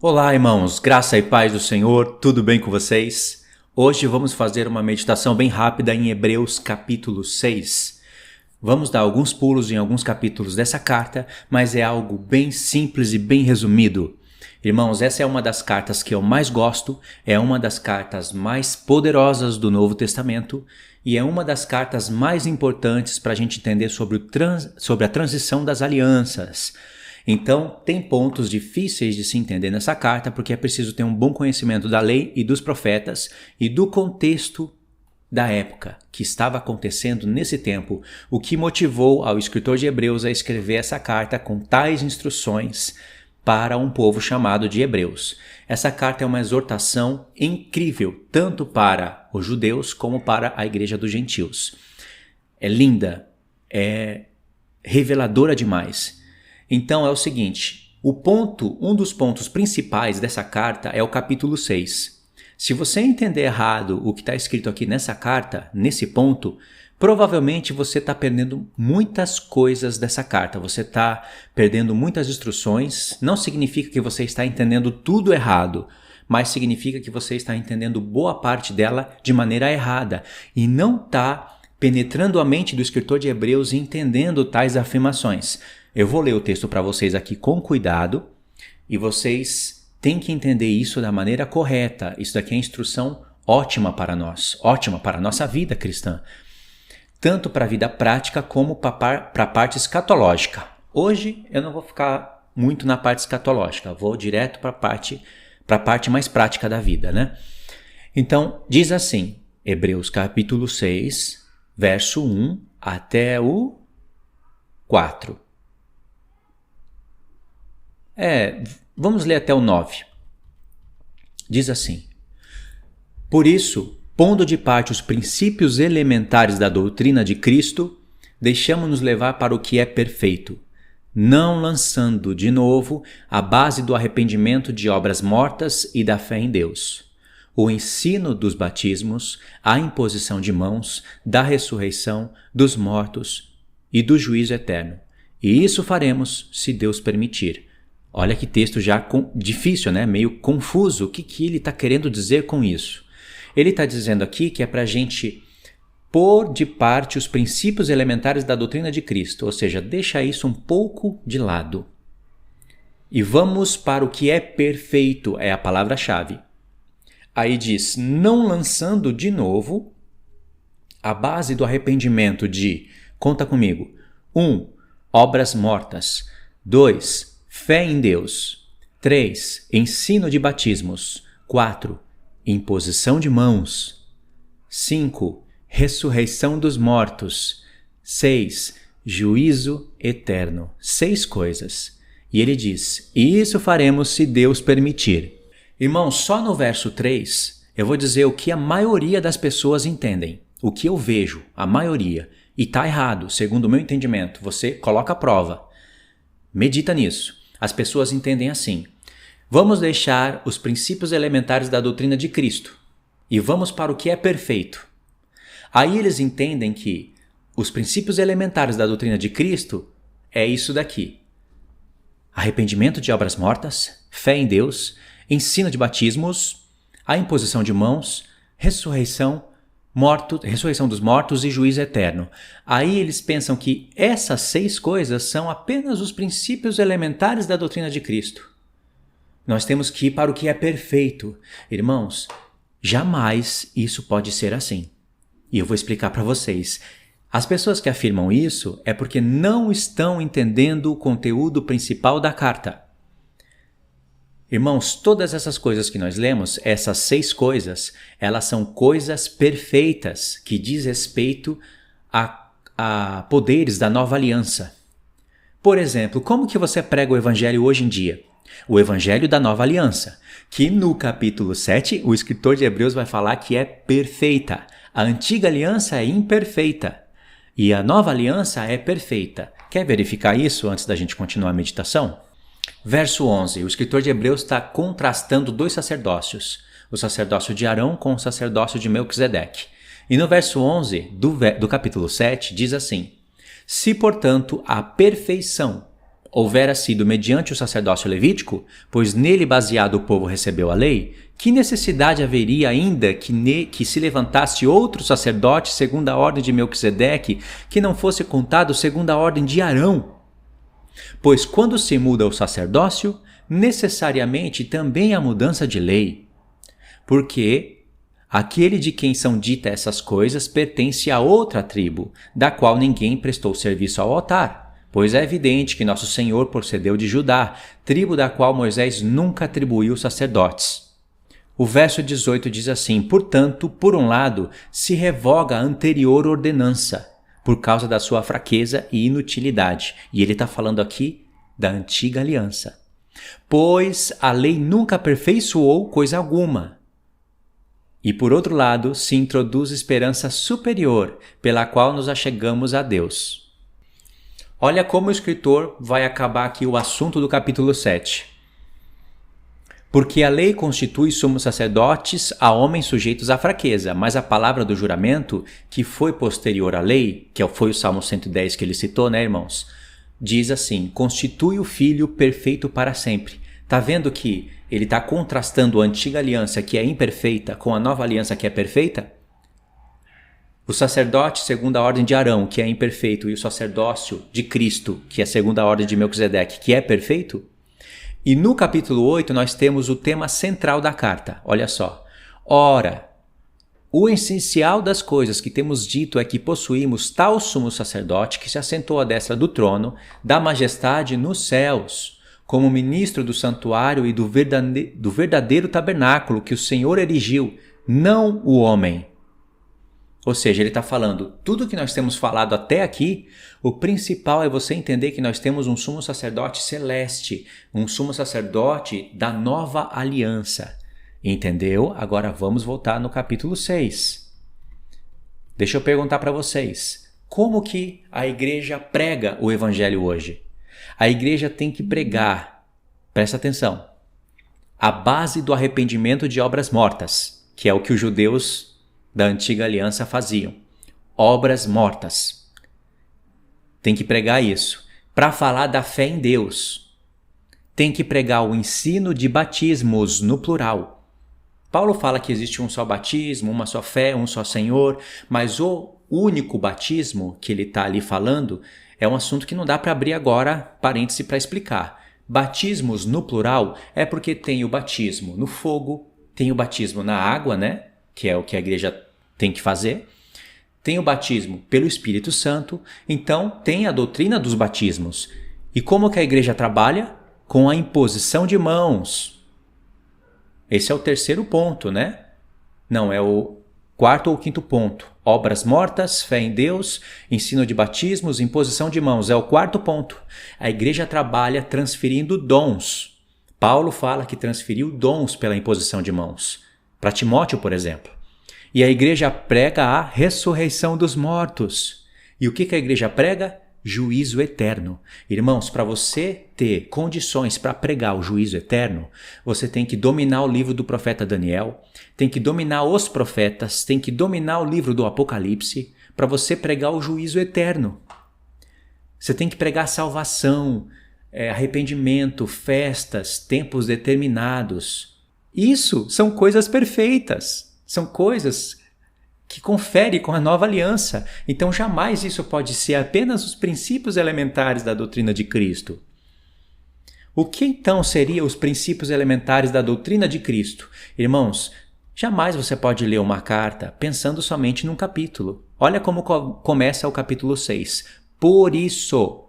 Olá, irmãos, graça e paz do Senhor, tudo bem com vocês? Hoje vamos fazer uma meditação bem rápida em Hebreus capítulo 6. Vamos dar alguns pulos em alguns capítulos dessa carta, mas é algo bem simples e bem resumido. Irmãos, essa é uma das cartas que eu mais gosto, é uma das cartas mais poderosas do Novo Testamento e é uma das cartas mais importantes para a gente entender sobre a transição das alianças. Então, tem pontos difíceis de se entender nessa carta porque é preciso ter um bom conhecimento da lei e dos profetas e do contexto da época que estava acontecendo nesse tempo, o que motivou ao escritor de Hebreus a escrever essa carta com tais instruções para um povo chamado de Hebreus. Essa carta é uma exortação incrível, tanto para os judeus como para a igreja dos gentios. É linda, é reveladora demais. Então é o seguinte, um dos pontos principais dessa carta é o capítulo 6. Se você entender errado o que está escrito aqui nessa carta, nesse ponto, provavelmente você está perdendo muitas coisas dessa carta. Você está perdendo muitas instruções. Não significa que você está entendendo tudo errado, mas significa que você está entendendo boa parte dela de maneira errada e não está penetrando a mente do escritor de Hebreus e entendendo tais afirmações. Eu vou ler o texto para vocês aqui com cuidado e vocês têm que entender isso da maneira correta. Isso daqui é instrução ótima para nós, ótima para a nossa vida cristã, tanto para a vida prática como para a parte escatológica. Hoje eu não vou ficar muito na parte escatológica, vou direto para a parte mais prática da vida, né? Então, diz assim, Hebreus capítulo 6, verso 1 até o 4. Vamos ler até o 9. Diz assim: Por isso, pondo de parte os princípios elementares da doutrina de Cristo, deixamo-nos levar para o que é perfeito, não lançando de novo a base do arrependimento de obras mortas e da fé em Deus, o ensino dos batismos, a imposição de mãos, da ressurreição dos mortos e do juízo eterno. E isso faremos, se Deus permitir. Olha que texto já difícil, né? Meio confuso. O que ele está querendo dizer com isso? Ele está dizendo aqui que é para a gente pôr de parte os princípios elementares da doutrina de Cristo, ou seja, deixa isso um pouco de lado. E vamos para o que é perfeito, é a palavra-chave. Aí diz, não lançando de novo a base do arrependimento de, conta comigo, 1. Obras mortas. 2. Fé em Deus. 3. Ensino de batismos. 4. Imposição de mãos. 5. Ressurreição dos mortos. 6. Juízo eterno. 6 coisas. E ele diz, e isso faremos se Deus permitir. Irmãos, só no verso 3 eu vou dizer o que a maioria das pessoas entendem. O que eu vejo, a maioria. E está errado, segundo o meu entendimento. Você coloca a prova. Medita nisso. As pessoas entendem assim. Vamos deixar os princípios elementares da doutrina de Cristo e vamos para o que é perfeito. Aí eles entendem que os princípios elementares da doutrina de Cristo é isso daqui. Arrependimento de obras mortas, fé em Deus, ensino de batismos, a imposição de mãos, ressurreição dos mortos e juízo eterno. Aí eles pensam que essas 6 coisas são apenas os princípios elementares da doutrina de Cristo. Nós temos que ir para o que é perfeito. Irmãos, jamais isso pode ser assim. E eu vou explicar para vocês. As pessoas que afirmam isso é porque não estão entendendo o conteúdo principal da carta. Irmãos, todas essas coisas que nós lemos, essas 6 coisas, elas são coisas perfeitas que diz respeito a poderes da nova aliança. Por exemplo, como que você prega o evangelho hoje em dia? O evangelho da nova aliança, que no capítulo 7, o escritor de Hebreus vai falar que é perfeita. A antiga aliança é imperfeita e a nova aliança é perfeita. Quer verificar isso antes da gente continuar a meditação? Verso 11, o escritor de Hebreus está contrastando 2 sacerdócios, o sacerdócio de Arão com o sacerdócio de Melquisedeque. E no verso 11 do capítulo 7 diz assim, se portanto a perfeição, houvera sido mediante o sacerdócio levítico, pois nele baseado o povo recebeu a lei, que necessidade haveria ainda que se levantasse outro sacerdote segundo a ordem de Melquisedeque, que não fosse contado segundo a ordem de Arão? Pois quando se muda o sacerdócio, necessariamente também há mudança de lei. Porque aquele de quem são ditas essas coisas pertence a outra tribo, da qual ninguém prestou serviço ao altar. Pois é evidente que nosso Senhor procedeu de Judá, tribo da qual Moisés nunca atribuiu sacerdotes. O verso 18 diz assim: portanto, por um lado, se revoga a anterior ordenança, por causa da sua fraqueza e inutilidade. E ele está falando aqui da antiga aliança. Pois a lei nunca aperfeiçoou coisa alguma. E por outro lado, se introduz esperança superior, pela qual nos achegamos a Deus. Olha como o escritor vai acabar aqui o assunto do capítulo 7. Porque a lei constitui sumos sacerdotes a homens sujeitos à fraqueza, mas a palavra do juramento, que foi posterior à lei, que foi o Salmo 110 que ele citou, né, irmãos? Diz assim: constitui o filho perfeito para sempre. Tá vendo que ele está contrastando a antiga aliança, que é imperfeita, com a nova aliança, que é perfeita? O sacerdote segundo a ordem de Arão, que é imperfeito, e o sacerdócio de Cristo, que é segundo a ordem de Melquisedeque, que é perfeito. E no capítulo 8 nós temos o tema central da carta. Olha só. Ora, o essencial das coisas que temos dito é que possuímos tal sumo sacerdote que se assentou à destra do trono, da majestade nos céus, como ministro do santuário e do verdadeiro tabernáculo que o Senhor erigiu, não o homem. Ou seja, ele está falando, tudo que nós temos falado até aqui, o principal é você entender que nós temos um sumo sacerdote celeste, um sumo sacerdote da nova aliança. Entendeu? Agora vamos voltar no capítulo 6. Deixa eu perguntar para vocês, como que a igreja prega o evangelho hoje? A igreja tem que pregar, presta atenção, a base do arrependimento de obras mortas, que é o que os judeus da antiga aliança faziam. Obras mortas. Tem que pregar isso. Para falar da fé em Deus, tem que pregar o ensino de batismos no plural. Paulo fala que existe um só batismo, uma só fé, um só Senhor, mas o único batismo que ele está ali falando é um assunto que não dá para abrir agora parêntese para explicar. Batismos no plural é porque tem o batismo no fogo, tem o batismo na água, né? Que é o que a igreja tem que fazer. Tem o batismo pelo Espírito Santo. Então, tem a doutrina dos batismos. E como que a igreja trabalha? Com a imposição de mãos. Esse é o terceiro ponto, né? Não, é o quarto ou quinto ponto. Obras mortas, fé em Deus, ensino de batismos, imposição de mãos. É o quarto ponto. A igreja trabalha transferindo dons. Paulo fala que transferiu dons pela imposição de mãos. Para Timóteo, por exemplo. E a igreja prega a ressurreição dos mortos. E o que a igreja prega? Juízo eterno. Irmãos, para você ter condições para pregar o juízo eterno, você tem que dominar o livro do profeta Daniel, tem que dominar os profetas, tem que dominar o livro do Apocalipse, para você pregar o juízo eterno. Você tem que pregar salvação, arrependimento, festas, tempos determinados. Isso são coisas perfeitas. São coisas que conferem com a nova aliança. Então jamais isso pode ser apenas os princípios elementares da doutrina de Cristo. O que então seriam os princípios elementares da doutrina de Cristo? Irmãos, jamais você pode ler uma carta pensando somente num capítulo. Olha como começa o capítulo 6. Por isso,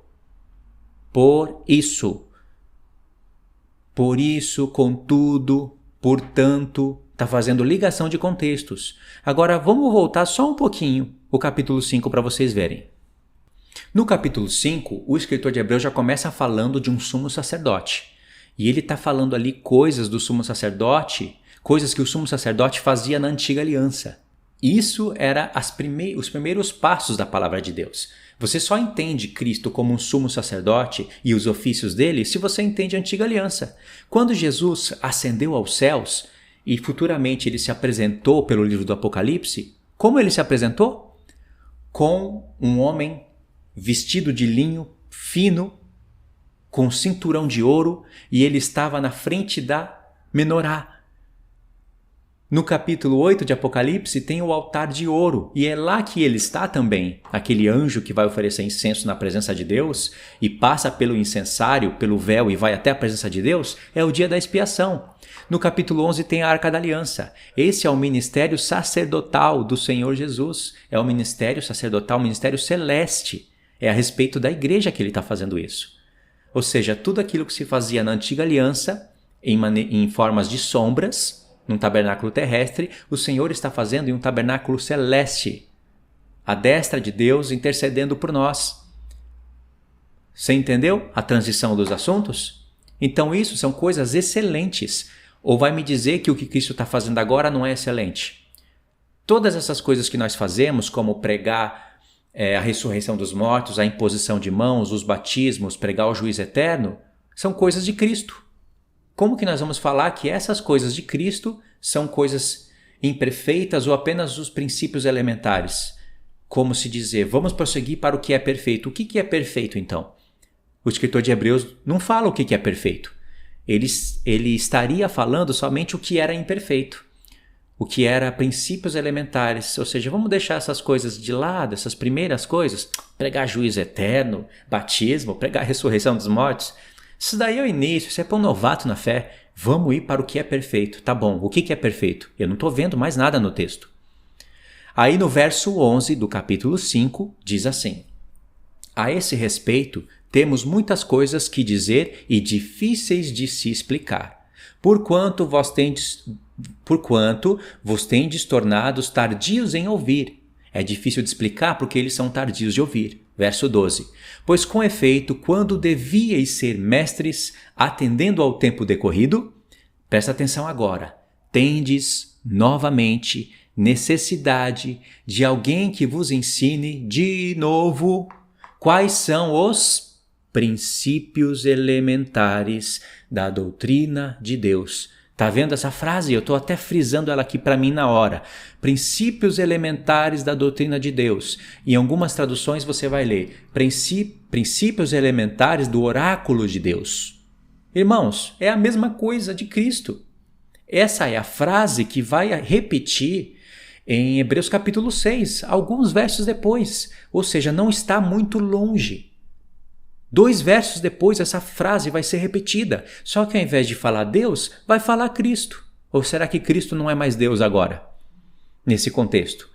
contudo, portanto, está fazendo ligação de contextos. Agora vamos voltar só um pouquinho o capítulo 5 para vocês verem. No capítulo 5, o escritor de Hebreus já começa falando de um sumo sacerdote. E ele está falando ali coisas do sumo sacerdote, coisas que o sumo sacerdote fazia na antiga aliança. Isso era os primeiros passos da palavra de Deus. Você só entende Cristo como um sumo sacerdote e os ofícios dele se você entende a antiga aliança. Quando Jesus ascendeu aos céus e futuramente ele se apresentou pelo livro do Apocalipse, como ele se apresentou? Com um homem vestido de linho fino, com cinturão de ouro, e ele estava na frente da menorá. No capítulo 8 de Apocalipse tem o altar de ouro, e é lá que ele está também, aquele anjo que vai oferecer incenso na presença de Deus e passa pelo incensário, pelo véu e vai até a presença de Deus, é o dia da expiação. No capítulo 11 tem a Arca da Aliança. Esse é o ministério sacerdotal do Senhor Jesus, é o ministério sacerdotal, o ministério celeste, é a respeito da igreja que ele está fazendo isso. Ou seja, tudo aquilo que se fazia na antiga aliança, em formas de sombras, num tabernáculo terrestre, o Senhor está fazendo em um tabernáculo celeste, à destra de Deus intercedendo por nós. Você entendeu a transição dos assuntos? Então isso são coisas excelentes. Ou vai me dizer que o que Cristo está fazendo agora não é excelente? Todas essas coisas que nós fazemos, como pregar a ressurreição dos mortos, a imposição de mãos, os batismos, pregar o juízo eterno, são coisas de Cristo. Como que nós vamos falar que essas coisas de Cristo são coisas imperfeitas ou apenas os princípios elementares? Como se dizer, vamos prosseguir para o que é perfeito. O que é perfeito, então? O escritor de Hebreus não fala o que é perfeito. Ele estaria falando somente o que era imperfeito, o que era princípios elementares. Ou seja, vamos deixar essas coisas de lado, essas primeiras coisas, pregar juízo eterno, batismo, pregar a ressurreição dos mortos. Isso daí é o início, isso é para um novato na fé. Vamos ir para o que é perfeito. Tá bom, o que é perfeito? Eu não estou vendo mais nada no texto. Aí no verso 11 do capítulo 5 diz assim: a esse respeito temos muitas coisas que dizer e difíceis de se explicar, porquanto vos tendes tornados tardios em ouvir. É difícil de explicar porque eles são tardios de ouvir. Verso 12. Pois com efeito, quando devíeis ser mestres, atendendo ao tempo decorrido, presta atenção agora, tendes novamente necessidade de alguém que vos ensine de novo quais são os princípios elementares da doutrina de Deus. Tá vendo essa frase? Eu estou até frisando ela aqui para mim na hora. Princípios elementares da doutrina de Deus. Em algumas traduções você vai ler princípios elementares do oráculo de Deus. Irmãos, é a mesma coisa de Cristo. Essa é a frase que vai repetir em Hebreus capítulo 6, alguns versos depois. Ou seja, não está muito longe. 2 versos depois, essa frase vai ser repetida. Só que ao invés de falar Deus, vai falar Cristo. Ou será que Cristo não é mais Deus agora? Nesse contexto.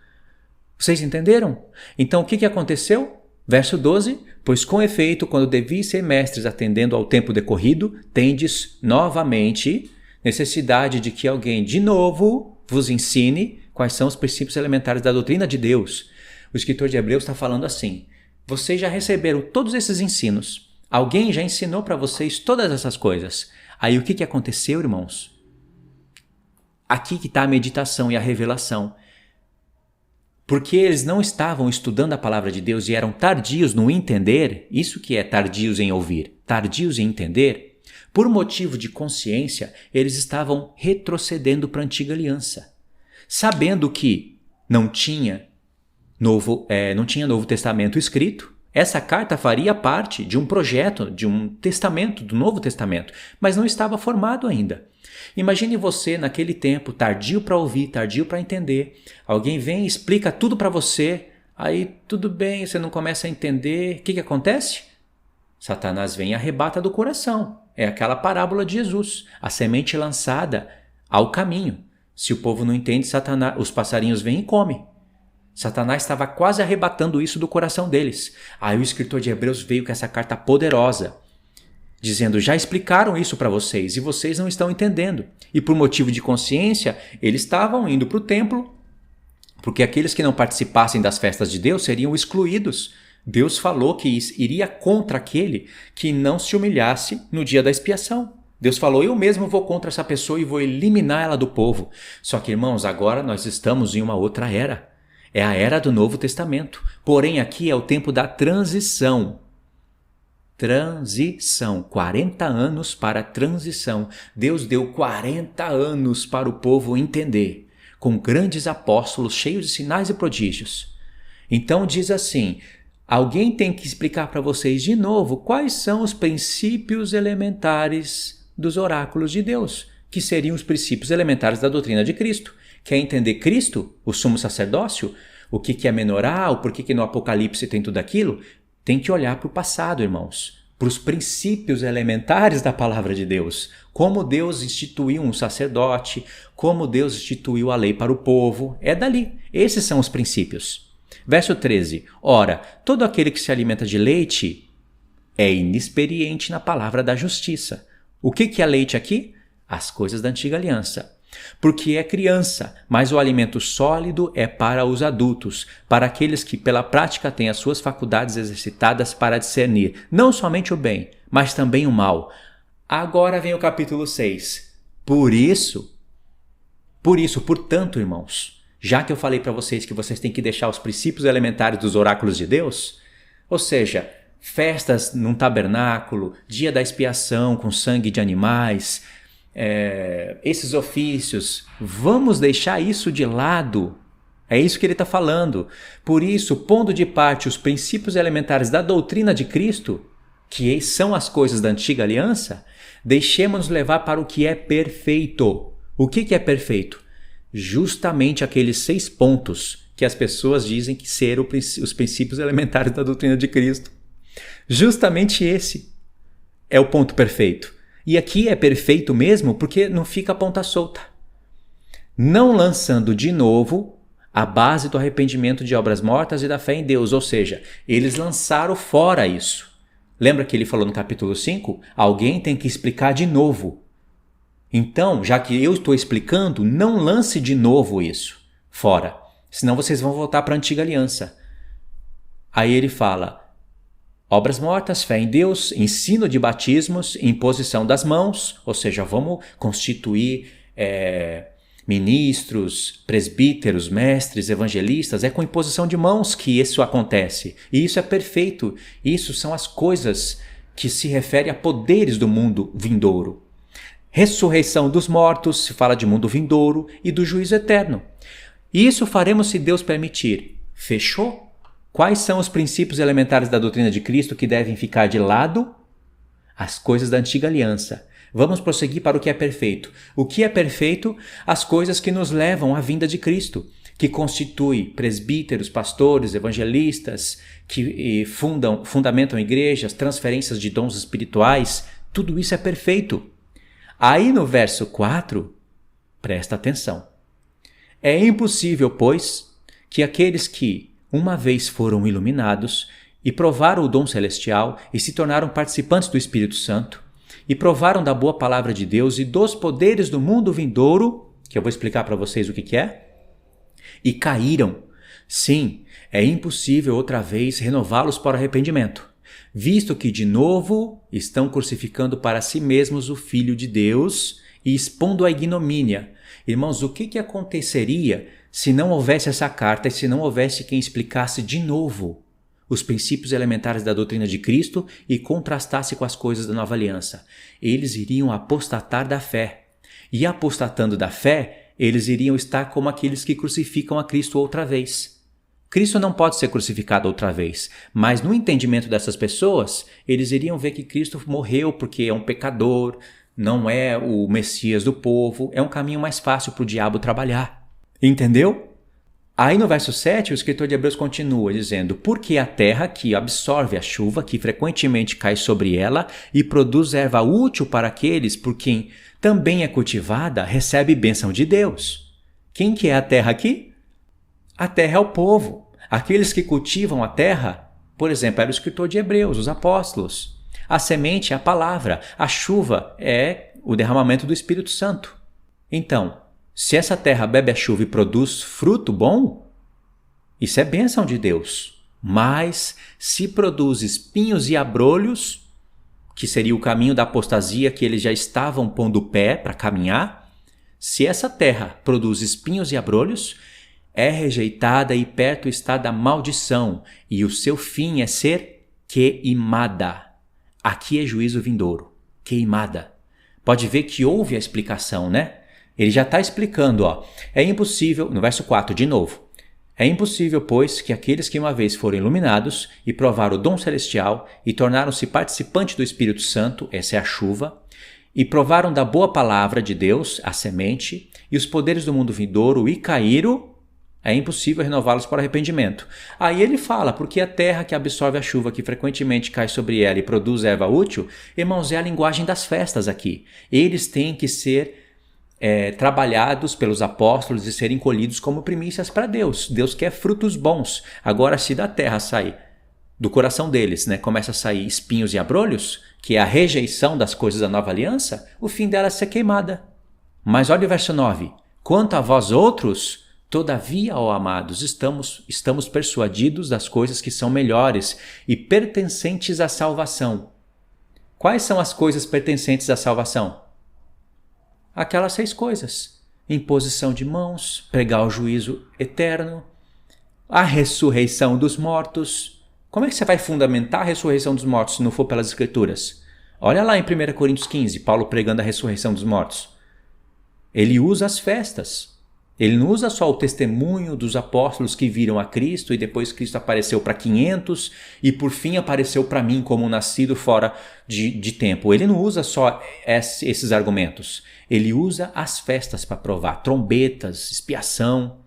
Vocês entenderam? Então, o que aconteceu? Verso 12. Pois com efeito, quando devis ser mestres atendendo ao tempo decorrido, tendes novamente necessidade de que alguém de novo vos ensine quais são os princípios elementares da doutrina de Deus. O escritor de Hebreus está falando assim: vocês já receberam todos esses ensinos. Alguém já ensinou para vocês todas essas coisas. Aí o que aconteceu, irmãos? Aqui que está a meditação e a revelação. Porque eles não estavam estudando a palavra de Deus e eram tardios no entender, isso que é tardios em ouvir, tardios em entender, por motivo de consciência, eles estavam retrocedendo para a antiga aliança. Sabendo que não tinha Novo Testamento escrito, essa carta faria parte de um projeto, de um testamento, do Novo Testamento, mas não estava formado ainda. Imagine você naquele tempo, tardio para ouvir, tardio para entender. Alguém vem e explica tudo para você, aí tudo bem, você não começa a entender. O que acontece? Satanás vem e arrebata do coração. É aquela parábola de Jesus, a semente lançada ao caminho. Se o povo não entende, os passarinhos vêm e comem. Satanás estava quase arrebatando isso do coração deles. Aí o escritor de Hebreus veio com essa carta poderosa, dizendo: já explicaram isso para vocês e vocês não estão entendendo. E por motivo de consciência, eles estavam indo para o templo, porque aqueles que não participassem das festas de Deus seriam excluídos. Deus falou que iria contra aquele que não se humilhasse no dia da expiação. Deus falou: eu mesmo vou contra essa pessoa e vou eliminar ela do povo. Só que, irmãos, agora nós estamos em uma outra era. É a era do Novo Testamento. Porém, aqui é o tempo da transição. Transição. 40 anos para a transição. Deus deu 40 anos para o povo entender, com grandes apóstolos cheios de sinais e prodígios. Então diz assim: Alguém tem que explicar para vocês de novo quais são os princípios elementares dos oráculos de Deus, que seriam os princípios elementares da doutrina de Cristo. Quer entender Cristo, o sumo sacerdócio? O que é menorá? O porquê que no Apocalipse tem tudo aquilo? Tem que olhar para o passado, irmãos, para os princípios elementares da palavra de Deus. Como Deus instituiu um sacerdote, como Deus instituiu a lei para o povo. É dali. Esses são os princípios. Verso 13. Ora, todo aquele que se alimenta de leite é inexperiente na palavra da justiça. O que é leite aqui? As coisas da antiga aliança. Porque é criança, mas o alimento sólido é para os adultos, para aqueles que pela prática têm as suas faculdades exercitadas para discernir não somente o bem, mas também o mal. Agora vem o capítulo 6. Portanto, irmãos, já que eu falei para vocês que vocês têm que deixar os princípios elementares dos oráculos de Deus, ou seja, festas num tabernáculo, dia da expiação com sangue de animais, esses ofícios, vamos deixar isso de lado. É isso que ele está falando. Por isso, pondo de parte os princípios elementares da doutrina de Cristo, que são as coisas da antiga aliança, deixemos-nos levar para o que é perfeito. O que é perfeito? Justamente aqueles 6 pontos que as pessoas dizem que serão os princípios elementares da doutrina de Cristo. Justamente esse é o ponto perfeito. E aqui é perfeito mesmo porque não fica a ponta solta. Não lançando de novo a base do arrependimento de obras mortas e da fé em Deus, ou seja, eles lançaram fora isso. Lembra que ele falou no capítulo 5? Alguém tem que explicar de novo. Então, já que eu estou explicando, não lance de novo isso fora, senão vocês vão voltar para a antiga aliança. Aí ele fala: obras mortas, fé em Deus, ensino de batismos, imposição das mãos, ou seja, vamos constituir ministros, presbíteros, mestres, evangelistas. É com imposição de mãos que isso acontece. E isso é perfeito. Isso são as coisas que se referem a poderes do mundo vindouro. Ressurreição dos mortos, se fala de mundo vindouro e do juízo eterno. E isso faremos se Deus permitir. Fechou? Quais são os princípios elementares da doutrina de Cristo que devem ficar de lado? As coisas da antiga aliança. Vamos prosseguir para o que é perfeito. O que é perfeito? As coisas que nos levam à vinda de Cristo, que constitui presbíteros, pastores, evangelistas, que fundamentam igrejas, transferências de dons espirituais. Tudo isso é perfeito. Aí no verso 4, presta atenção. É impossível, pois, que aqueles que uma vez foram iluminados e provaram o dom celestial e se tornaram participantes do Espírito Santo e provaram da boa palavra de Deus e dos poderes do mundo vindouro, que eu vou explicar para vocês o que é, e caíram. Sim, é impossível outra vez renová-los para o arrependimento, visto que de novo estão crucificando para si mesmos o Filho de Deus e expondo a ignomínia. Irmãos, o que aconteceria se não houvesse essa carta e se não houvesse quem explicasse de novo os princípios elementares da doutrina de Cristo e contrastasse com as coisas da nova aliança? Eles iriam apostatar da fé. E apostatando da fé, eles iriam estar como aqueles que crucificam a Cristo outra vez. Cristo não pode ser crucificado outra vez, mas no entendimento dessas pessoas, eles iriam ver que Cristo morreu porque é um pecador, não é o Messias do povo, é um caminho mais fácil para o diabo trabalhar. Entendeu? Aí no verso 7, o escritor de Hebreus continua dizendo: porque a terra que absorve a chuva, que frequentemente cai sobre ela e produz erva útil para aqueles por quem também é cultivada, recebe bênção de Deus. Quem que é a terra aqui? A terra é o povo. Aqueles que cultivam a terra, por exemplo, era o escritor de Hebreus, os apóstolos. A semente é a palavra, a chuva é o derramamento do Espírito Santo. Então, se essa terra bebe a chuva e produz fruto bom, isso é bênção de Deus. Mas se produz espinhos e abrolhos, que seria o caminho da apostasia que eles já estavam pondo o pé para caminhar, se essa terra produz espinhos e abrolhos, é rejeitada e perto está da maldição, e o seu fim é ser queimada. Aqui é juízo vindouro, queimada. Pode ver que houve a explicação, né? Ele já está explicando, ó. É impossível, no verso 4 de novo, É impossível, pois, que aqueles que uma vez foram iluminados e provaram o dom celestial e tornaram-se participantes do Espírito Santo, essa é a chuva, e provaram da boa palavra de Deus, a semente, e os poderes do mundo vindouro e caíram, é impossível renová-los para arrependimento. Aí ele fala, porque a terra que absorve a chuva que frequentemente cai sobre ela e produz erva útil, irmãos, é a linguagem das festas aqui. Eles têm que ser trabalhados pelos apóstolos e serem colhidos como primícias para Deus. Deus quer frutos bons. Agora, se da terra sair, do coração deles, começa a sair espinhos e abrolhos, que é a rejeição das coisas da nova aliança, o fim dela é ser queimada. Mas olha o verso 9. Quanto a vós outros, todavia, ó amados, estamos persuadidos das coisas que são melhores e pertencentes à salvação. Quais são as coisas pertencentes à salvação? Aquelas 6 coisas: imposição de mãos, pregar o juízo eterno, a ressurreição dos mortos. Como é que você vai fundamentar a ressurreição dos mortos se não for pelas Escrituras? Olha lá em 1 Coríntios 15, Paulo pregando a ressurreição dos mortos. Ele usa as festas. Ele não usa só o testemunho dos apóstolos que viram a Cristo e depois Cristo apareceu para 500 e por fim apareceu para mim como um nascido fora de tempo. Ele não usa só esses argumentos. Ele usa as festas para provar, trombetas, expiação.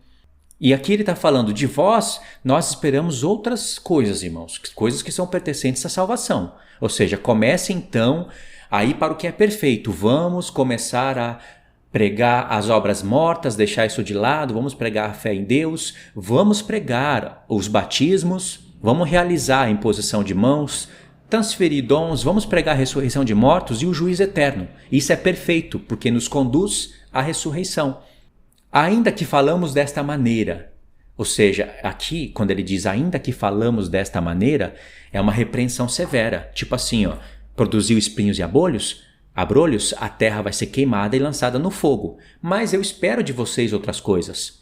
E aqui ele está falando de vós, nós esperamos outras coisas, irmãos, coisas que são pertencentes à salvação. Ou seja, comece então a ir para o que é perfeito. Vamos começar a pregar as obras mortas, deixar isso de lado, vamos pregar a fé em Deus, vamos pregar os batismos, vamos realizar a imposição de mãos, transferir dons, vamos pregar a ressurreição de mortos e o juízo eterno. Isso é perfeito, porque nos conduz à ressurreição. Ainda que falamos desta maneira, ou seja, aqui quando ele diz ainda que falamos desta maneira, é uma repreensão severa, tipo assim, produziu espinhos e abrolhos, a terra vai ser queimada e lançada no fogo. Mas eu espero de vocês outras coisas.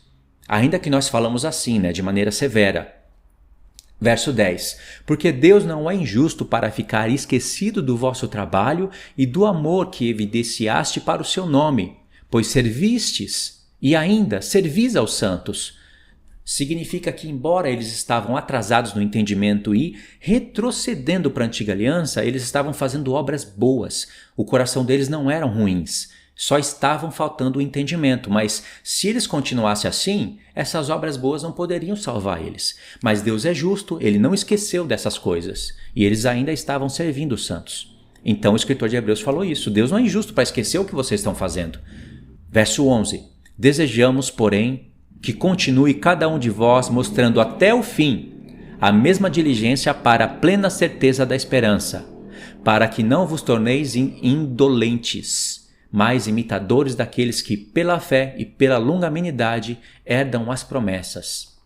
Ainda que nós falamos assim, de maneira severa. Verso 10. Porque Deus não é injusto para ficar esquecido do vosso trabalho e do amor que evidenciaste para o seu nome, pois servistes e ainda servis aos santos. Significa que, embora eles estavam atrasados no entendimento e retrocedendo para a antiga aliança, eles estavam fazendo obras boas. O coração deles não eram ruins, só estavam faltando o entendimento. Mas se eles continuassem assim, essas obras boas não poderiam salvar eles. Mas Deus é justo, ele não esqueceu dessas coisas e eles ainda estavam servindo os santos. Então o escritor de Hebreus falou isso: Deus não é injusto para esquecer o que vocês estão fazendo. Verso 11. Desejamos, porém, que continue cada um de vós mostrando até o fim a mesma diligência para a plena certeza da esperança, para que não vos torneis indolentes, mas imitadores daqueles que, pela fé e pela longanimidade, herdam as promessas.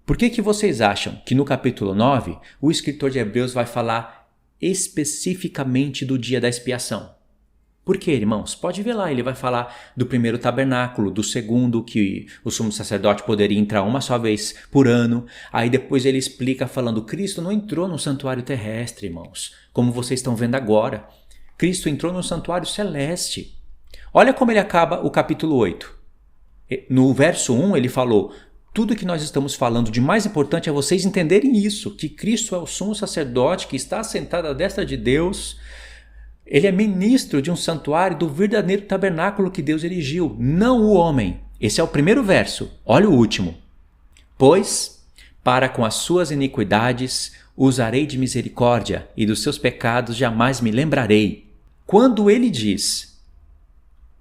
Por que vocês acham que no capítulo 9 o escritor de Hebreus vai falar especificamente do dia da expiação? Por quê, irmãos? Pode ver lá, ele vai falar do primeiro tabernáculo, do segundo, que o sumo sacerdote poderia entrar uma só vez por ano. Aí depois ele explica falando, Cristo não entrou no santuário terrestre, irmãos, como vocês estão vendo agora. Cristo entrou no santuário celeste. Olha como ele acaba o capítulo 8. No verso 1 ele falou, tudo que nós estamos falando de mais importante é vocês entenderem isso, que Cristo é o sumo sacerdote que está sentado à destra de Deus. Ele é ministro de um santuário do verdadeiro tabernáculo que Deus erigiu, não o homem. Esse é o primeiro verso. Olha o último. Pois, para com as suas iniquidades usarei de misericórdia e dos seus pecados jamais me lembrarei. Quando ele diz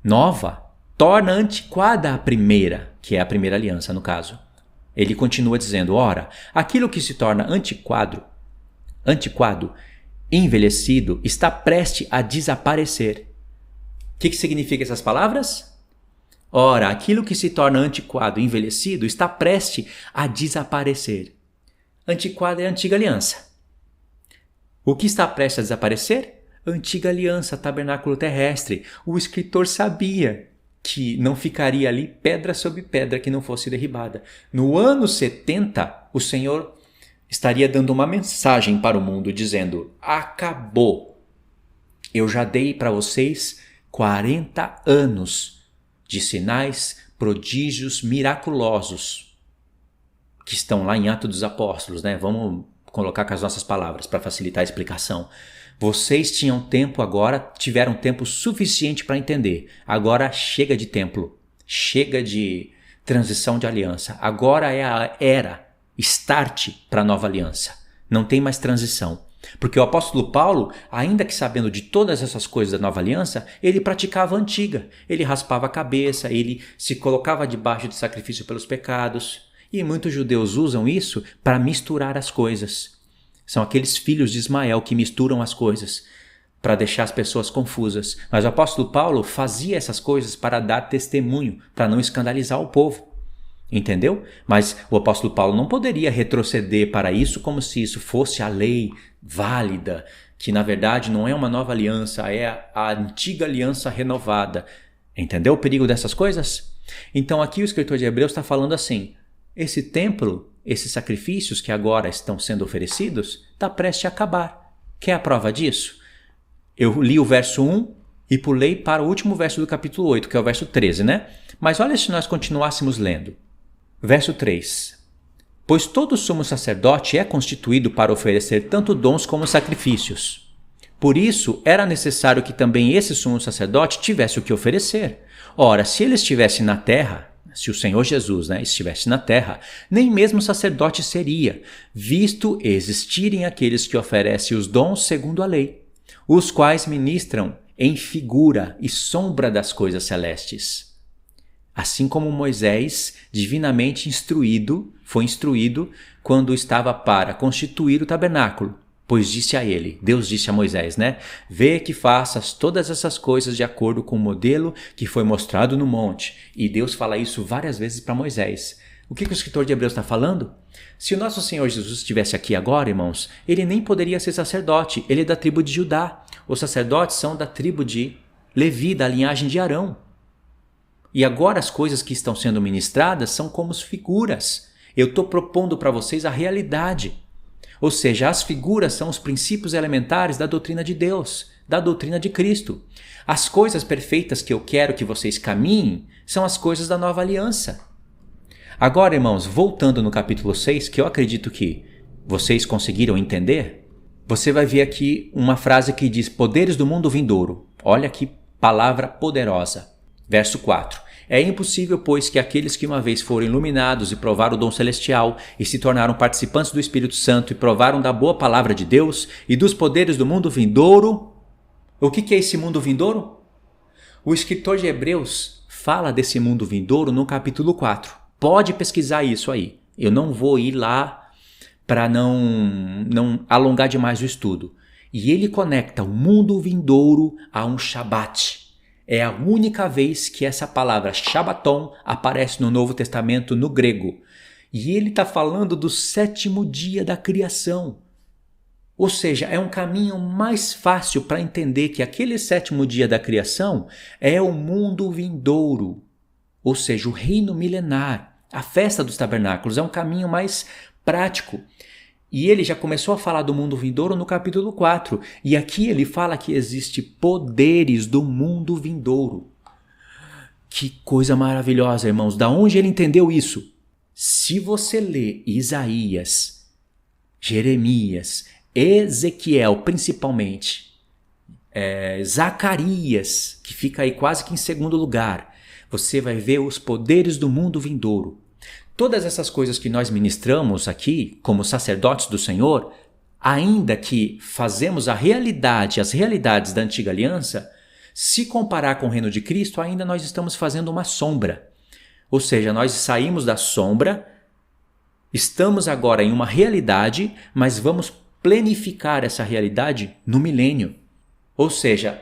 nova, torna antiquada a primeira, que é a primeira aliança no caso. Ele continua dizendo, ora, aquilo que se torna antiquado, envelhecido, está prestes a desaparecer. O que significa essas palavras? Ora, aquilo que se torna antiquado, envelhecido, está prestes a desaparecer. Antiquado é a antiga aliança. O que está prestes a desaparecer? Antiga aliança, tabernáculo terrestre. O escritor sabia que não ficaria ali pedra sobre pedra que não fosse derribada. No ano 70, o Senhor estaria dando uma mensagem para o mundo dizendo, acabou. Eu já dei para vocês 40 anos de sinais, prodígios miraculosos. que estão lá em Atos dos Apóstolos, né? Vamos colocar com as nossas palavras para facilitar a explicação. Vocês tinham tempo agora, tiveram tempo suficiente para entender. Agora chega de templo, chega de transição de aliança. Agora é a era, start para a nova aliança. Não tem mais transição. Porque o apóstolo Paulo, ainda que sabendo de todas essas coisas da nova aliança, ele praticava a antiga. Ele raspava a cabeça, ele se colocava debaixo de sacrifício pelos pecados. E muitos judeus usam isso para misturar as coisas. São aqueles filhos de Ismael que misturam as coisas para deixar as pessoas confusas. Mas o apóstolo Paulo fazia essas coisas para dar testemunho, para não escandalizar o povo. Entendeu? Mas o apóstolo Paulo não poderia retroceder para isso como se isso fosse a lei válida, que na verdade não é uma nova aliança, é a antiga aliança renovada. Entendeu o perigo dessas coisas? Então aqui o escritor de Hebreus está falando assim, esse templo, esses sacrifícios que agora estão sendo oferecidos, está prestes a acabar. Quer a prova disso? Eu li o verso 1 e pulei para o último verso do capítulo 8, que é o verso 13, né? Mas olha se nós continuássemos lendo. Verso 3. Pois todo sumo sacerdote é constituído para oferecer tanto dons como sacrifícios. Por isso, era necessário que também esse sumo sacerdote tivesse o que oferecer. Ora, se ele estivesse na terra, se o Senhor Jesus estivesse na terra, nem mesmo sacerdote seria, visto existirem aqueles que oferecem os dons segundo a lei, os quais ministram em figura e sombra das coisas celestes. Assim como Moisés, divinamente foi instruído quando estava para constituir o tabernáculo, pois disse a ele, Deus disse a Moisés, vê que faças todas essas coisas de acordo com o modelo que foi mostrado no monte. E Deus fala isso várias vezes para Moisés. O que o escritor de Hebreus está falando? Se o nosso Senhor Jesus estivesse aqui agora, irmãos, ele nem poderia ser sacerdote, ele é da tribo de Judá. Os sacerdotes são da tribo de Levi, da linhagem de Arão. E agora as coisas que estão sendo ministradas são como figuras. Eu estou propondo para vocês a realidade. Ou seja, as figuras são os princípios elementares da doutrina de Deus, da doutrina de Cristo. As coisas perfeitas que eu quero que vocês caminhem são as coisas da nova aliança. Agora, irmãos, voltando no capítulo 6, que eu acredito que vocês conseguiram entender, você vai ver aqui uma frase que diz poderes do mundo vindouro. Olha que palavra poderosa. Verso 4. É impossível, pois, que aqueles que uma vez foram iluminados e provaram o dom celestial e se tornaram participantes do Espírito Santo e provaram da boa palavra de Deus e dos poderes do mundo vindouro. O que é esse mundo vindouro? O escritor de Hebreus fala desse mundo vindouro no capítulo 4. Pode pesquisar isso aí. Eu não vou ir lá para não alongar demais o estudo. E ele conecta o mundo vindouro a um Shabat. É a única vez que essa palavra Shabbaton aparece no Novo Testamento no grego. E ele está falando do 7º dia da criação. Ou seja, é um caminho mais fácil para entender que aquele 7º dia da criação é o mundo vindouro. Ou seja, o reino milenar. A festa dos tabernáculos é um caminho mais prático. E ele já começou a falar do mundo vindouro no capítulo 4. E aqui ele fala que existe poderes do mundo vindouro. Que coisa maravilhosa, irmãos. Da onde ele entendeu isso? Se você lê Isaías, Jeremias, Ezequiel principalmente, Zacarias, que fica aí quase que em segundo lugar, você vai ver os poderes do mundo vindouro. Todas essas coisas que nós ministramos aqui, como sacerdotes do Senhor, ainda que fazemos as realidades da antiga aliança, se comparar com o reino de Cristo, ainda nós estamos fazendo uma sombra. Ou seja, nós saímos da sombra, estamos agora em uma realidade, mas vamos planificar essa realidade no milênio. Ou seja,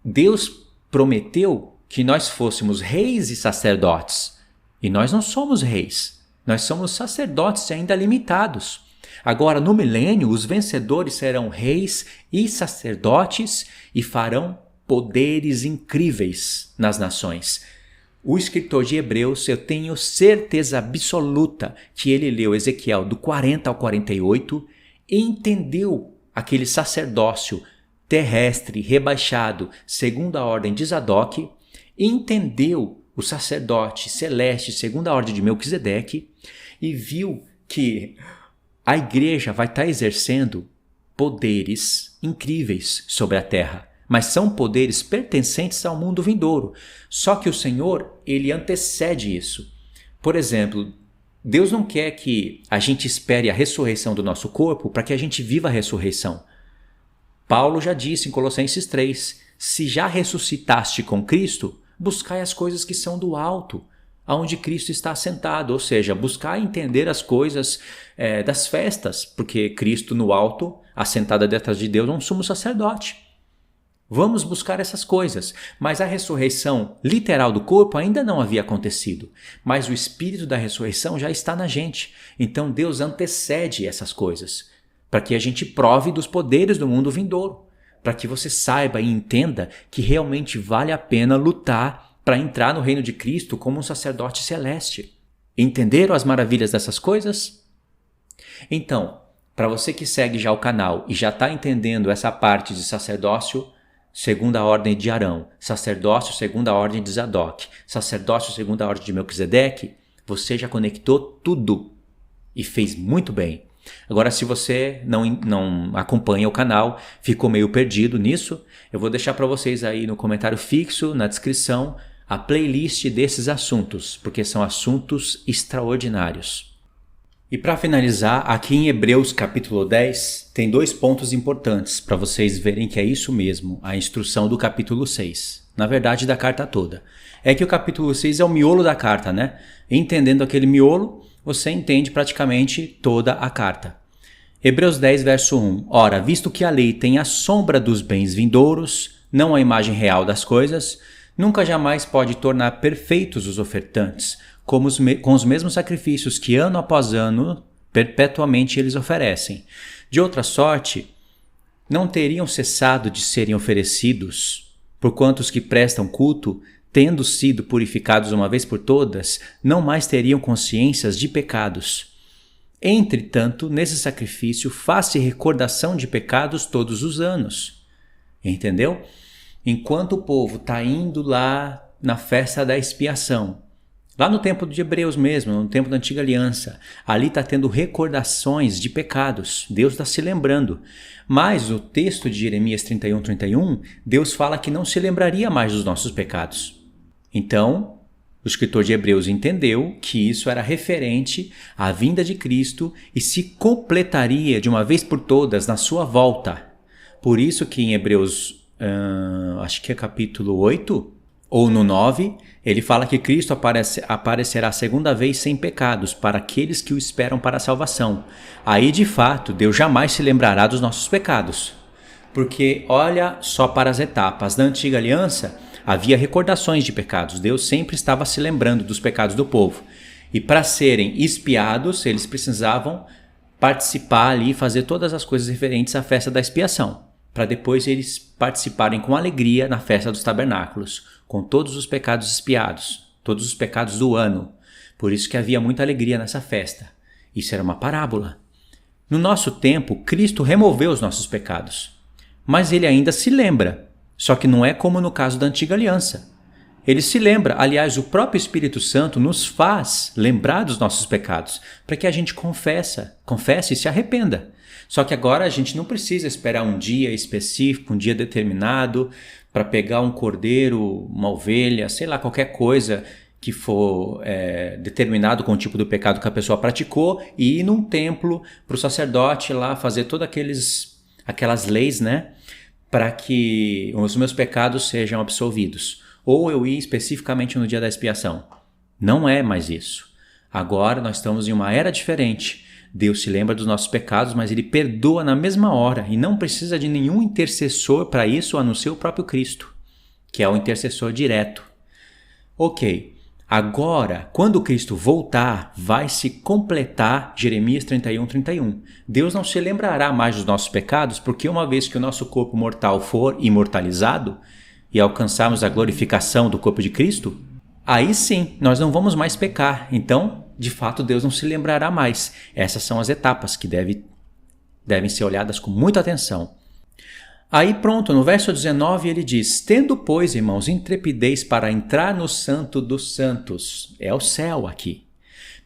Deus prometeu que nós fôssemos reis e sacerdotes. E nós não somos reis, nós somos sacerdotes ainda limitados. Agora, no milênio, os vencedores serão reis e sacerdotes e farão poderes incríveis nas nações. O escritor de Hebreus, eu tenho certeza absoluta que ele leu Ezequiel do 40 ao 48 e entendeu aquele sacerdócio terrestre rebaixado segundo a ordem de Zadok, e entendeu o sacerdote celeste segundo a ordem de Melquisedeque, e viu que a igreja vai estar exercendo poderes incríveis sobre a terra, mas são poderes pertencentes ao mundo vindouro. Só que o Senhor, ele antecede isso. Por exemplo, Deus não quer que a gente espere a ressurreição do nosso corpo para que a gente viva a ressurreição. Paulo já disse em Colossenses 3, se já ressuscitaste com Cristo, buscai as coisas que são do alto, aonde Cristo está assentado, ou seja, buscar entender as coisas das festas, porque Cristo no alto, assentado detrás de Deus, é um sumo sacerdote. Vamos buscar essas coisas, mas a ressurreição literal do corpo ainda não havia acontecido, mas o espírito da ressurreição já está na gente, então Deus antecede essas coisas, para que a gente prove dos poderes do mundo vindouro, para que você saiba e entenda que realmente vale a pena lutar para entrar no reino de Cristo como um sacerdote celeste. Entenderam as maravilhas dessas coisas? Então, para você que segue já o canal e já está entendendo essa parte de sacerdócio, segundo a ordem de Arão, sacerdócio segundo a ordem de Zadok, sacerdócio segundo a ordem de Melquisedeque, você já conectou tudo e fez muito bem. Agora, se você não acompanha o canal, ficou meio perdido nisso, eu vou deixar para vocês aí no comentário fixo, na descrição, a playlist desses assuntos, porque são assuntos extraordinários. E para finalizar, aqui em Hebreus capítulo 10, tem 2 pontos importantes para vocês verem que é isso mesmo, a instrução do capítulo 6. Na verdade, da carta toda. É que o capítulo 6 é o miolo da carta, né? Entendendo aquele miolo, você entende praticamente toda a carta. Hebreus 10, verso 1. Ora, visto que a lei tem a sombra dos bens vindouros, não a imagem real das coisas, nunca jamais pode tornar perfeitos os ofertantes, com os mesmos sacrifícios que ano após ano, perpetuamente eles oferecem. De outra sorte, não teriam cessado de serem oferecidos, porquanto os que prestam culto, tendo sido purificados uma vez por todas, não mais teriam consciências de pecados. Entretanto, nesse sacrifício faz-se recordação de pecados todos os anos. Entendeu? Enquanto o povo está indo lá na festa da expiação, lá no tempo de Hebreus mesmo, no tempo da Antiga Aliança, ali está tendo recordações de pecados, Deus está se lembrando. Mas no texto de Jeremias 31, Deus fala que não se lembraria mais dos nossos pecados. Então, o escritor de Hebreus entendeu que isso era referente à vinda de Cristo e se completaria de uma vez por todas na sua volta. Por isso que em Hebreus, acho que é capítulo 8 ou no 9, ele fala que Cristo aparecerá a segunda vez sem pecados para aqueles que o esperam para a salvação. Aí, de fato, Deus jamais se lembrará dos nossos pecados. Porque olha só para as etapas. Na Antiga Aliança, havia recordações de pecados. Deus sempre estava se lembrando dos pecados do povo. E para serem expiados, eles precisavam participar ali e fazer todas as coisas referentes à festa da expiação, para depois eles participarem com alegria na festa dos tabernáculos, com todos os pecados expiados, todos os pecados do ano. Por isso que havia muita alegria nessa festa. Isso era uma parábola. No nosso tempo, Cristo removeu os nossos pecados, mas ele ainda se lembra. Só que não é como no caso da Antiga Aliança. Ele se lembra, aliás, o próprio Espírito Santo nos faz lembrar dos nossos pecados, para que a gente confesse e se arrependa. Só que agora a gente não precisa esperar um dia específico, um dia determinado, para pegar um cordeiro, uma ovelha, sei lá, qualquer coisa que for determinado com o tipo do pecado que a pessoa praticou, e ir num templo para o sacerdote lá fazer todas aquelas leis, né? Para que os meus pecados sejam absolvidos. Ou eu ir especificamente no dia da expiação. Não é mais isso. Agora nós estamos em uma era diferente. Deus se lembra dos nossos pecados, mas ele perdoa na mesma hora e não precisa de nenhum intercessor para isso, a não ser o próprio Cristo, que é o intercessor direto. Ok, agora, quando Cristo voltar, vai se completar Jeremias 31. Deus não se lembrará mais dos nossos pecados, porque uma vez que o nosso corpo mortal for imortalizado e alcançarmos a glorificação do corpo de Cristo, aí sim, nós não vamos mais pecar. Então, de fato, Deus não se lembrará mais. Essas são as etapas que devem ser olhadas com muita atenção. Aí pronto, no verso 19 ele diz: tendo, pois, irmãos, intrepidez para entrar no santo dos santos. É o céu aqui.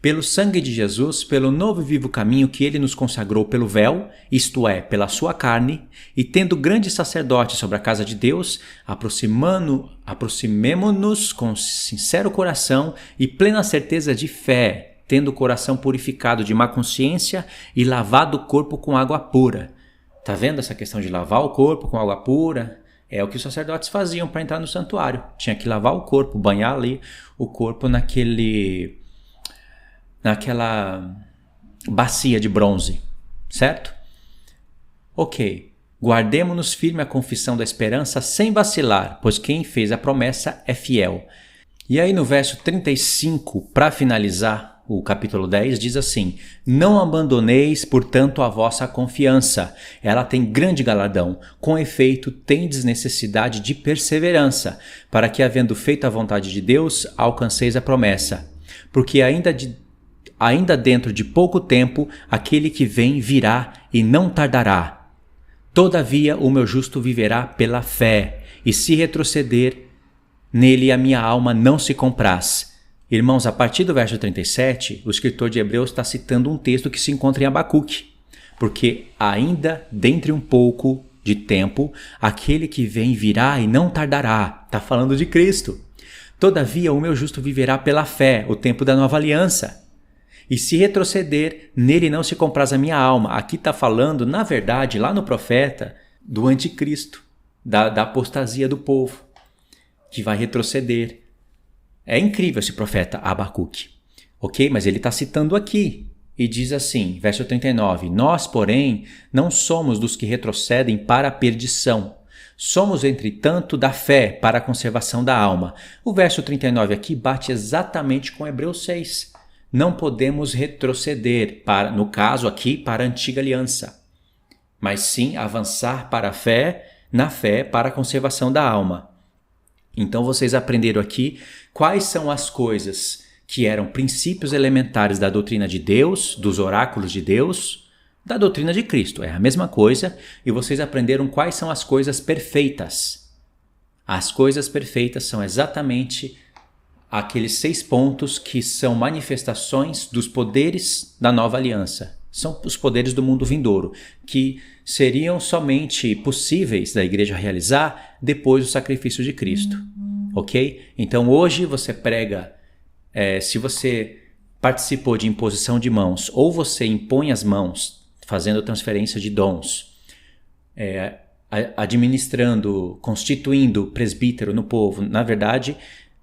pelo sangue de Jesus, pelo novo e vivo caminho que ele nos consagrou pelo véu, isto é, pela sua carne, e tendo grande sacerdote sobre a casa de Deus, aproximemo-nos com sincero coração e plena certeza de fé, tendo o coração purificado de má consciência e lavado o corpo com água pura. Tá vendo essa questão de lavar o corpo com água pura? É o que os sacerdotes faziam para entrar no santuário. Tinha que lavar o corpo, banhar ali o corpo naquela bacia de bronze, certo? Ok. Guardemo-nos firme a confissão da esperança sem vacilar, pois quem fez a promessa é fiel. E aí no verso 35, para finalizar o capítulo 10, diz assim: não abandoneis, portanto, a vossa confiança. Ela tem grande galardão. Com efeito, tendes necessidade de perseverança, para que, havendo feito a vontade de Deus, alcanceis a promessa. Porque ainda dentro de pouco tempo, aquele que vem virá e não tardará. Todavia, o meu justo viverá pela fé, e se retroceder, nele a minha alma não se compraz. Irmãos, a partir do verso 37, o escritor de Hebreus está citando um texto que se encontra em Abacuque. Porque ainda dentre um pouco de tempo, aquele que vem virá e não tardará. Está falando de Cristo. Todavia, o meu justo viverá pela fé, o tempo da nova aliança. E se retroceder, nele não se compraz a minha alma. Aqui está falando, na verdade, lá no profeta, do anticristo, da apostasia do povo, que vai retroceder. É incrível esse profeta Abacuque, ok? Mas ele está citando aqui e diz assim, verso 39, nós, porém, não somos dos que retrocedem para a perdição. Somos, entretanto, da fé para a conservação da alma. O verso 39 aqui bate exatamente com Hebreus 6. Não podemos retroceder, no caso aqui, para a antiga aliança, mas sim avançar para a fé, na fé para a conservação da alma. Então vocês aprenderam aqui quais são as coisas que eram princípios elementares da doutrina de Deus, dos oráculos de Deus, da doutrina de Cristo. É a mesma coisa, e vocês aprenderam quais são as coisas perfeitas. As coisas perfeitas são exatamente aqueles 6 pontos que são manifestações dos poderes da nova aliança. São os poderes do mundo vindouro, que seriam somente possíveis da igreja realizar depois do sacrifício de Cristo. Ok? Então hoje você prega, se você participou de imposição de mãos, ou você impõe as mãos, fazendo transferência de dons, administrando, constituindo presbítero no povo, na verdade,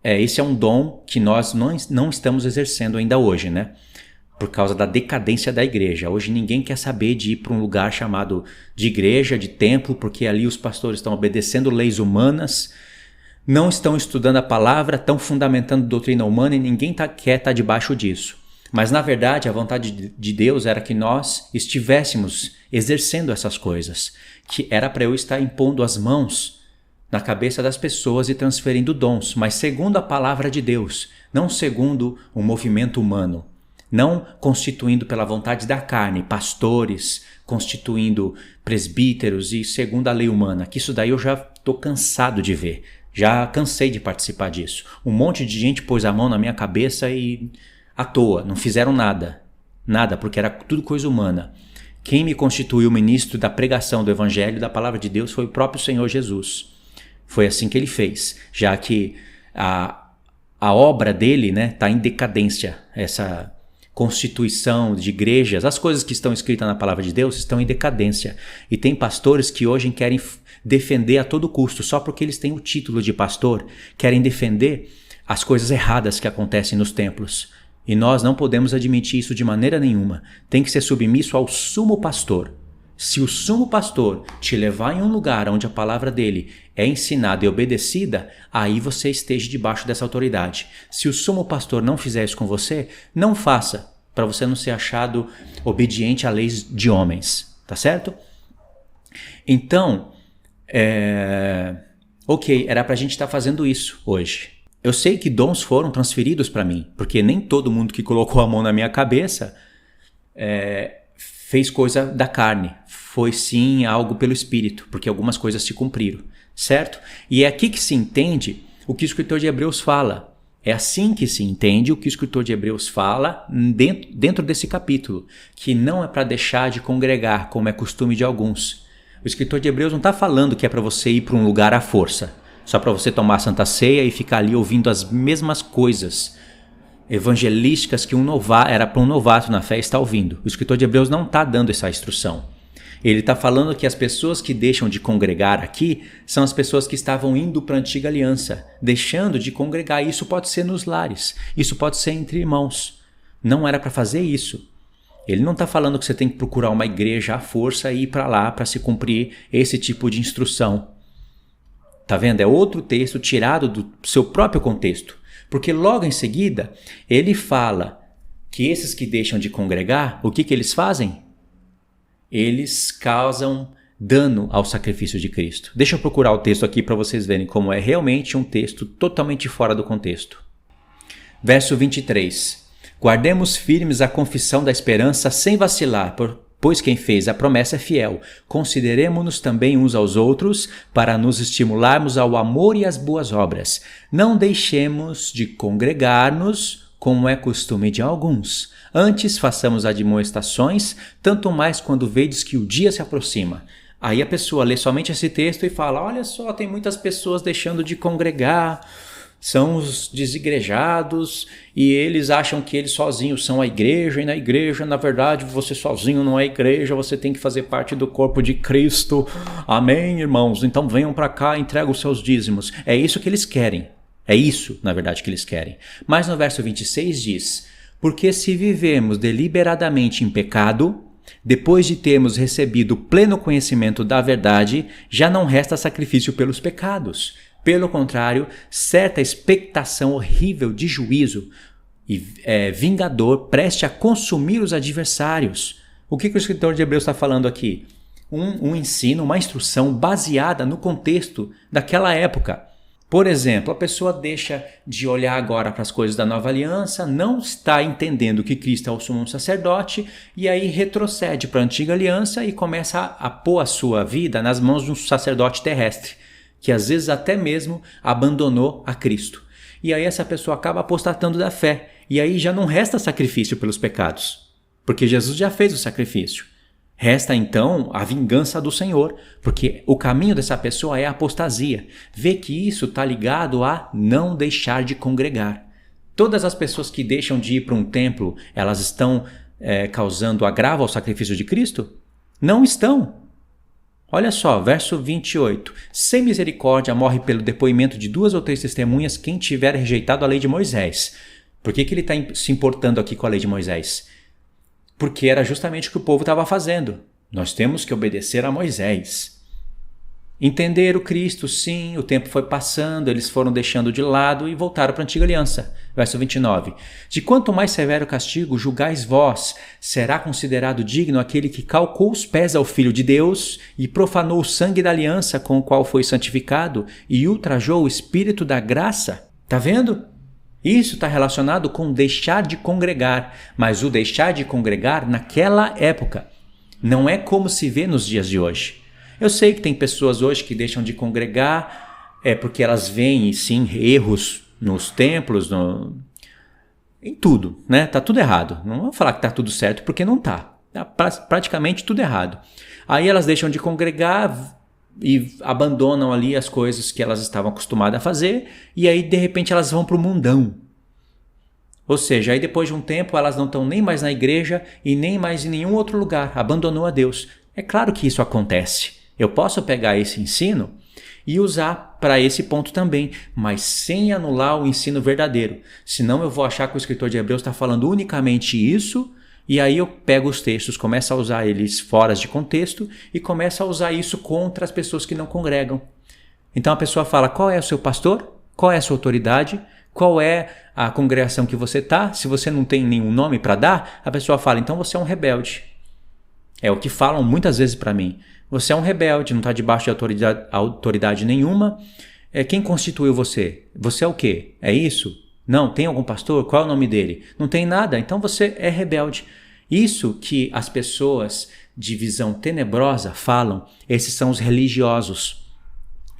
esse é um dom que nós não estamos exercendo ainda hoje, né? Por causa da decadência da igreja. Hoje ninguém quer saber de ir para um lugar chamado de igreja, de templo, porque ali os pastores estão obedecendo leis humanas, não estão estudando a palavra, estão fundamentando doutrina humana e ninguém quer estar debaixo disso. Mas na verdade a vontade de Deus era que nós estivéssemos exercendo essas coisas, que era para eu estar impondo as mãos na cabeça das pessoas e transferindo dons, mas segundo a palavra de Deus, não segundo o movimento humano. Não constituindo pela vontade da carne pastores, constituindo presbíteros e segundo a lei humana, que isso daí eu já estou cansado de ver, já cansei de participar disso. Um monte de gente pôs a mão na minha cabeça e à toa, não fizeram nada, porque era tudo coisa humana. Quem me constituiu ministro da pregação do evangelho da palavra de Deus foi o próprio Senhor Jesus. Foi assim que ele fez, já que a obra dele, né, está em decadência, essa constituição de igrejas, as coisas que estão escritas na palavra de Deus estão em decadência. E tem pastores que hoje querem defender a todo custo, só porque eles têm o título de pastor, querem defender as coisas erradas que acontecem nos templos. E nós não podemos admitir isso de maneira nenhuma. Tem que ser submisso ao sumo pastor. Se o sumo pastor te levar em um lugar onde a palavra dele é ensinada e obedecida, aí você esteja debaixo dessa autoridade. Se o sumo pastor não fizer isso com você, não faça, para você não ser achado obediente a leis de homens, tá certo? Então, ok, era para a gente estar fazendo isso hoje. Eu sei que dons foram transferidos para mim, porque nem todo mundo que colocou a mão na minha cabeça fez coisa da carne. Foi sim algo pelo Espírito, porque algumas coisas se cumpriram, certo? E é aqui que se entende o que o escritor de Hebreus fala, É assim que se entende o que o escritor de Hebreus fala dentro desse capítulo, que não é para deixar de congregar, como é costume de alguns. O escritor de Hebreus não está falando que é para você ir para um lugar à força, só para você tomar a Santa Ceia e ficar ali ouvindo as mesmas coisas evangelísticas que era para um novato na fé estar ouvindo. O escritor de Hebreus não está dando essa instrução. Ele está falando que as pessoas que deixam de congregar aqui são as pessoas que estavam indo para a antiga aliança, deixando de congregar. Isso pode ser nos lares, isso pode ser entre irmãos. Não era para fazer isso. Ele não está falando que você tem que procurar uma igreja à força e ir para lá para se cumprir esse tipo de instrução. Tá vendo? É outro texto tirado do seu próprio contexto. Porque logo em seguida, ele fala que esses que deixam de congregar, o que eles fazem? Eles causam dano ao sacrifício de Cristo. Deixa eu procurar o texto aqui para vocês verem como é realmente um texto totalmente fora do contexto. Verso 23. Guardemos firmes a confissão da esperança sem vacilar, pois quem fez a promessa é fiel. Consideremo-nos também uns aos outros para nos estimularmos ao amor e às boas obras. Não deixemos de congregar-nos, como é costume de alguns. Antes façamos admoestações, tanto mais quando vedes que o dia se aproxima. Aí a pessoa lê somente esse texto e fala, olha só, tem muitas pessoas deixando de congregar, são os desigrejados e eles acham que eles sozinhos são a igreja, e na igreja, na verdade, você sozinho não é igreja, você tem que fazer parte do corpo de Cristo. Amém, irmãos? Então venham para cá, entregam os seus dízimos. É isso que eles querem. É isso, na verdade, que eles querem. Mas no verso 26 diz, porque se vivemos deliberadamente em pecado, depois de termos recebido pleno conhecimento da verdade, já não resta sacrifício pelos pecados. Pelo contrário, certa expectação horrível de juízo e vingador preste a consumir os adversários. O que o escritor de Hebreus está falando aqui? Um ensino, uma instrução baseada no contexto daquela época. Por exemplo, a pessoa deixa de olhar agora para as coisas da nova aliança, não está entendendo que Cristo é o sumo sacerdote e aí retrocede para a antiga aliança e começa a pôr a sua vida nas mãos de um sacerdote terrestre, que às vezes até mesmo abandonou a Cristo. E aí essa pessoa acaba apostatando da fé e aí já não resta sacrifício pelos pecados, porque Jesus já fez o sacrifício. Resta então a vingança do Senhor, porque o caminho dessa pessoa é a apostasia. Vê que isso está ligado a não deixar de congregar. Todas as pessoas que deixam de ir para um templo, elas estão causando agravo ao sacrifício de Cristo? Não estão. Olha só, verso 28. Sem misericórdia morre pelo depoimento de 2 ou 3 testemunhas quem tiver rejeitado a lei de Moisés. Por que ele está se importando aqui com a lei de Moisés? Porque era justamente o que o povo estava fazendo. Nós temos que obedecer a Moisés. Entenderam Cristo, sim, o tempo foi passando, eles foram deixando de lado e voltaram para a antiga aliança. Verso 29. De quanto mais severo castigo julgais vós, será considerado digno aquele que calcou os pés ao Filho de Deus e profanou o sangue da aliança com o qual foi santificado e ultrajou o Espírito da graça. Tá vendo? Isso está relacionado com deixar de congregar, mas o deixar de congregar naquela época não é como se vê nos dias de hoje. Eu sei que tem pessoas hoje que deixam de congregar porque elas veem, sim, erros nos templos, em tudo, né? Tá tudo errado. Não vou falar que tá tudo certo porque não tá. Tá praticamente tudo errado. Aí elas deixam de congregar e abandonam ali as coisas que elas estavam acostumadas a fazer e aí de repente elas vão para o mundão. Ou seja, aí depois de um tempo elas não estão nem mais na igreja e nem mais em nenhum outro lugar, abandonou a Deus. É claro que isso acontece. Eu posso pegar esse ensino e usar para esse ponto também, mas sem anular o ensino verdadeiro. Senão eu vou achar que o escritor de Hebreus está falando unicamente isso. E aí eu pego os textos, começo a usar eles fora de contexto e começo a usar isso contra as pessoas que não congregam. Então a pessoa fala, qual é o seu pastor? Qual é a sua autoridade? Qual é a congregação que você está? Se você não tem nenhum nome para dar, a pessoa fala, então você é um rebelde. É o que falam muitas vezes para mim. Você é um rebelde, não está debaixo de autoridade nenhuma. Quem constituiu você? Você é o quê? É isso? Não, tem algum pastor? Qual é o nome dele? Não tem nada, então você é rebelde. Isso que as pessoas de visão tenebrosa falam, esses são os religiosos.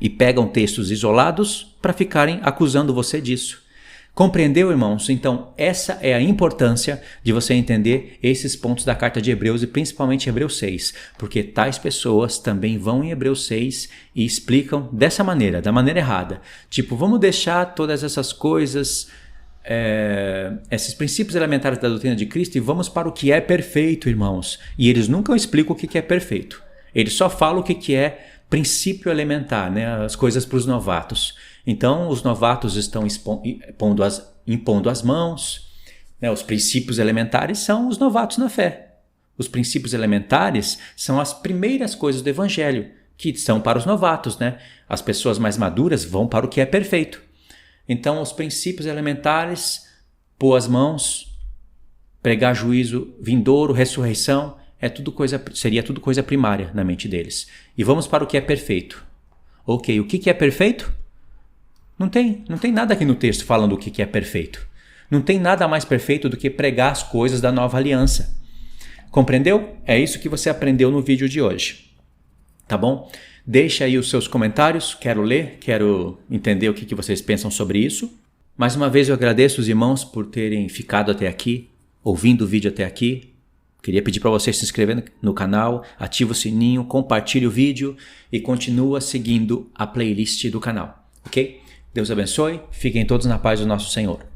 E pegam textos isolados para ficarem acusando você disso. Compreendeu, irmãos? Então, essa é a importância de você entender esses pontos da carta de Hebreus e principalmente Hebreus 6, porque tais pessoas também vão em Hebreus 6 e explicam dessa maneira, da maneira errada. Tipo, vamos deixar todas essas coisas, esses princípios elementares da doutrina de Cristo e vamos para o que é perfeito, irmãos. E eles nunca explicam o que é perfeito. Eles só falam o que é princípio elementar, né? As coisas para os novatos. Então, os novatos estão impondo as mãos, né? Os princípios elementares são os novatos na fé. Os princípios elementares são as primeiras coisas do evangelho, que são para os novatos, né? As pessoas mais maduras vão para o que é perfeito. Então, os princípios elementares, pôr as mãos, pregar juízo vindouro, ressurreição, seria tudo coisa primária na mente deles. E vamos para o que é perfeito. Ok, o que é perfeito? Não tem nada aqui no texto falando o que é perfeito. Não tem nada mais perfeito do que pregar as coisas da nova aliança. Compreendeu? É isso que você aprendeu no vídeo de hoje. Tá bom? Deixa aí os seus comentários, quero ler, quero entender o que vocês pensam sobre isso. Mais uma vez eu agradeço os irmãos por terem ficado até aqui, ouvindo o vídeo até aqui. Queria pedir para você se inscrever no canal, ativa o sininho, compartilhe o vídeo e continua seguindo a playlist do canal, ok? Deus abençoe, fiquem todos na paz do nosso Senhor.